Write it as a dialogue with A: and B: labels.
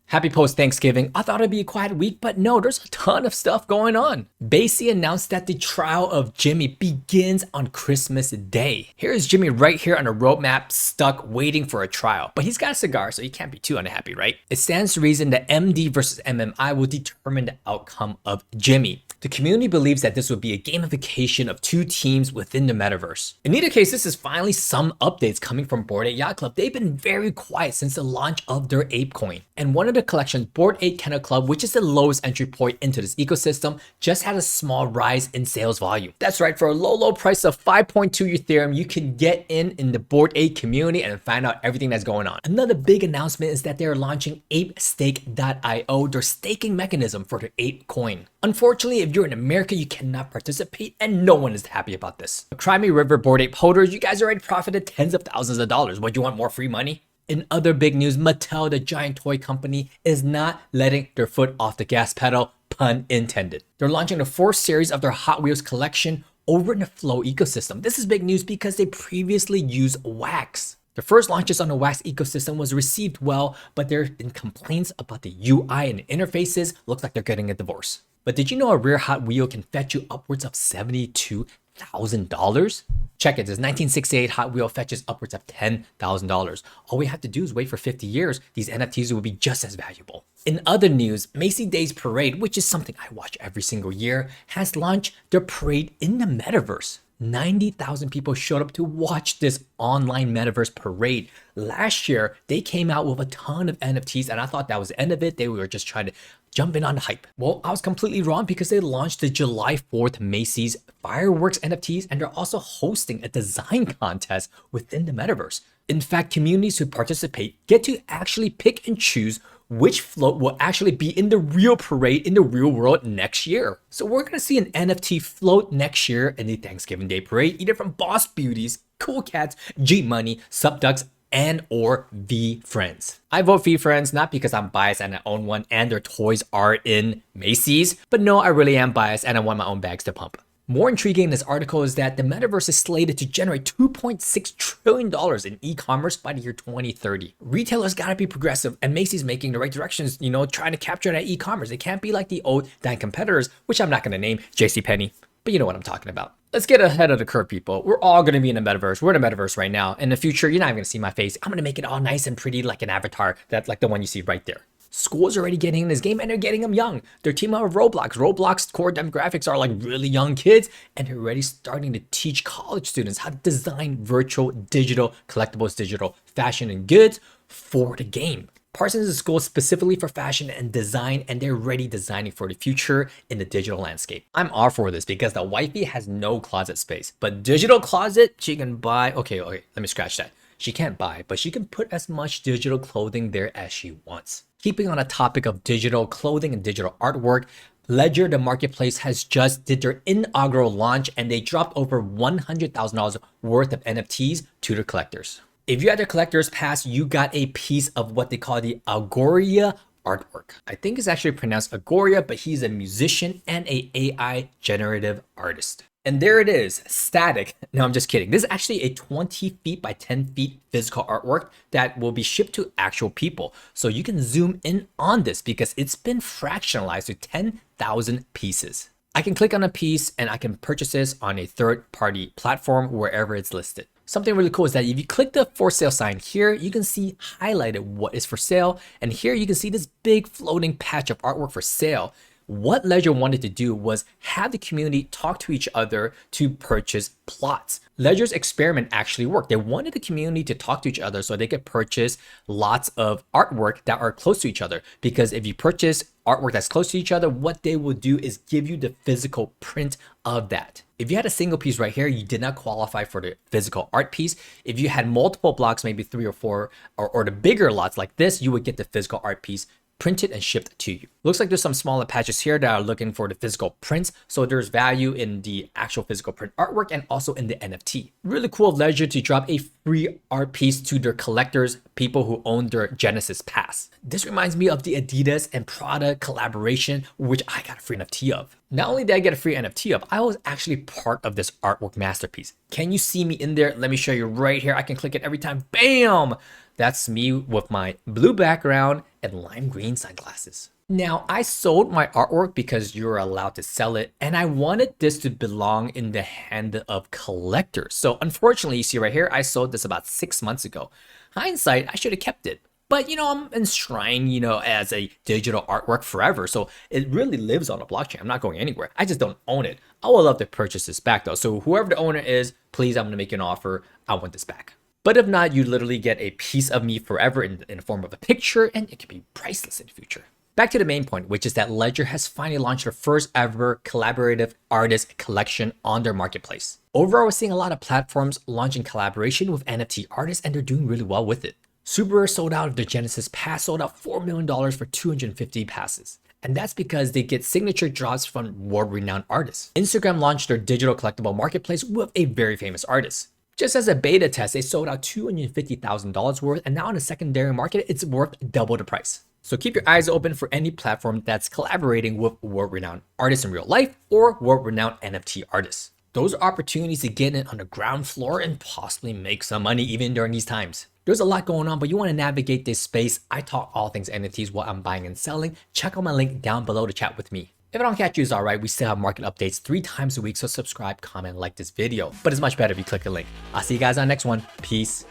A: Happy post-Thanksgiving. I thought it'd be a quiet week, but no, there's a ton of stuff going on. bayc announced that the trial of Jimmy begins on Christmas Day. Here's Jimmy right here on a roadmap, stuck waiting for a trial. But he's got a cigar, so he can't be too unhappy, right? It stands to reason that MD versus MMI will determine the outcome of Jimmy. The community believes that this will be a gamification of two teams within the metaverse. In either case, this is finally some updates coming from Bored Ape Yacht Club. They've been very quiet since the launch of their Ape coin. And one of the collections, Bored Ape Kennel Club, which is the lowest entry point into this ecosystem, just had a small rise in sales volume. That's right, for a low price of 5.2 Ethereum, you can get in the Bored Ape community and find out everything that's going on. Another big announcement is that they're launching apestake.io, their staking mechanism for their Ape coin. Unfortunately, if you're in America, you cannot participate, and no one is happy about this. Crimey River Bored Ape holders, you guys already profited tens of thousands of dollars. What, you want more free money? In other big news, Mattel, the giant toy company, is not letting their foot off the gas pedal, pun intended. They're launching the fourth series of their Hot Wheels collection over in the Flow ecosystem. This is big news because they previously used wax. The first launches on the wax ecosystem was received well, but there have been complaints about the UI and the interfaces. Looks like they're getting a divorce. But did you know a rare Hot Wheel can fetch you upwards of $72,000? Check it, this 1968 Hot Wheel fetches upwards of $10,000. All we have to do is wait for 50 years. These NFTs will be just as valuable. In other news, Macy Day's Parade, which is something I watch every single year, has launched their parade in the metaverse. 90,000 people showed up to watch this online metaverse parade. Last year, they came out with a ton of NFTs, and I thought that was the end of it. They were just trying to jump in on the hype. Well, I was completely wrong because they launched the July 4th Macy's fireworks NFTs, and they're also hosting a design contest within the metaverse. In fact, communities who participate get to actually pick and choose which float will actually be in the real parade in the real world next year. So we're gonna see an NFT float next year in the Thanksgiving Day parade, either from Boss Beauties, Cool Cats, G Money, Subducks, and or V Friends. I vote V Friends not because I'm biased and I own one and their toys are in Macy's, but no, I really am biased and I want my own bags to pump. More intriguing in this article is that the metaverse is slated to generate $2.6 trillion in e-commerce by the year 2030. Retailers gotta be progressive, and Macy's making the right directions, trying to capture that e-commerce. It can't be like the old dying competitors, which I'm not gonna name, JCPenney, but you know what I'm talking about. Let's get ahead of the curve, people. We're all gonna be in the metaverse. We're in the metaverse right now. In the future, you're not even gonna see my face. I'm gonna make it all nice and pretty like an avatar, that's like the one you see right there. Schools are already getting in this game and they're getting them young. They're teaming up with Roblox. Roblox core demographics are like really young kids, and they're already starting to teach college students how to design virtual, digital, collectibles, digital fashion and goods for the game. Parsons is a school specifically for fashion and design, and they're already designing for the future in the digital landscape. I'm all for this because the wifey has no closet space, but digital closet, she can buy. Okay, let me scratch that. She can't buy, but she can put as much digital clothing there as she wants. Keeping on a topic of digital clothing and digital artwork, Ledger, the marketplace, has just did their inaugural launch, and they dropped over $100,000 worth of NFTs to their collectors. If you had their collector's pass, you got a piece of what they call the Agoria artwork. I think it's actually pronounced Agoria, but he's a musician and a AI generative artist. And there it is, static. No, I'm just kidding. This is actually a 20 feet by 10 feet physical artwork that will be shipped to actual people. So you can zoom in on this because it's been fractionalized to 10,000 pieces. I can click on a piece and I can purchase this on a third-party platform wherever it's listed. Something really cool is that if you click the for sale sign here, you can see highlighted what is for sale. And here you can see this big floating patch of artwork for sale. What Ledger wanted to do was have the community talk to each other to purchase plots. Ledger's experiment actually worked. They wanted the community to talk to each other so they could purchase lots of artwork that are close to each other. Because if you purchase artwork that's close to each other, what they will do is give you the physical print of that. If you had a single piece right here, you did not qualify for the physical art piece. If you had multiple blocks, maybe 3 or 4, or the bigger lots like this, you would get the physical art piece printed and shipped to you. Looks like there's some smaller patches here that are looking for the physical prints. So there's value in the actual physical print artwork and also in the NFT. Really cool of Ledger to drop a free art piece to their collectors, people who own their Genesis Pass. This reminds me of the Adidas and Prada collaboration, which I got a free NFT of. Not only did I get a free NFT of, I was actually part of this artwork masterpiece. Can you see me in there? Let me show you right here. I can click it every time. Bam! That's me with my blue background and lime green sunglasses. Now, I sold my artwork because you're allowed to sell it, and I wanted this to belong in the hand of collectors. So unfortunately, you see right here, I sold this about 6 months ago. Hindsight, I should have kept it. But I'm enshrined, as a digital artwork forever. So it really lives on the blockchain. I'm not going anywhere. I just don't own it. I would love to purchase this back though. So whoever the owner is, please, I'm gonna make an offer. I want this back. But if not, you literally get a piece of me forever in the form of a picture, and it can be priceless in the future. Back to the main point, which is that Ledger has finally launched their first ever collaborative artist collection on their marketplace. Overall, we're seeing a lot of platforms launching collaboration with NFT artists, and they're doing really well with it. Subaru sold out of their Genesis Pass, sold out $4 million for 250 passes. And that's because they get signature drops from world-renowned artists. Instagram launched their digital collectible marketplace with a very famous artist. Just as a beta test, they sold out $250,000 worth, and now on the secondary market, it's worth double the price. So keep your eyes open for any platform that's collaborating with world-renowned artists in real life or world-renowned NFT artists. Those are opportunities to get in on the ground floor and possibly make some money even during these times. There's a lot going on, but you want to navigate this space. I talk all things NFTs while I'm buying and selling. Check out my link down below to chat with me. If I don't catch you, it's alright. We still have market updates 3 times a week, so subscribe, comment, like this video. But it's much better if you click the link. I'll see you guys on the next one. Peace.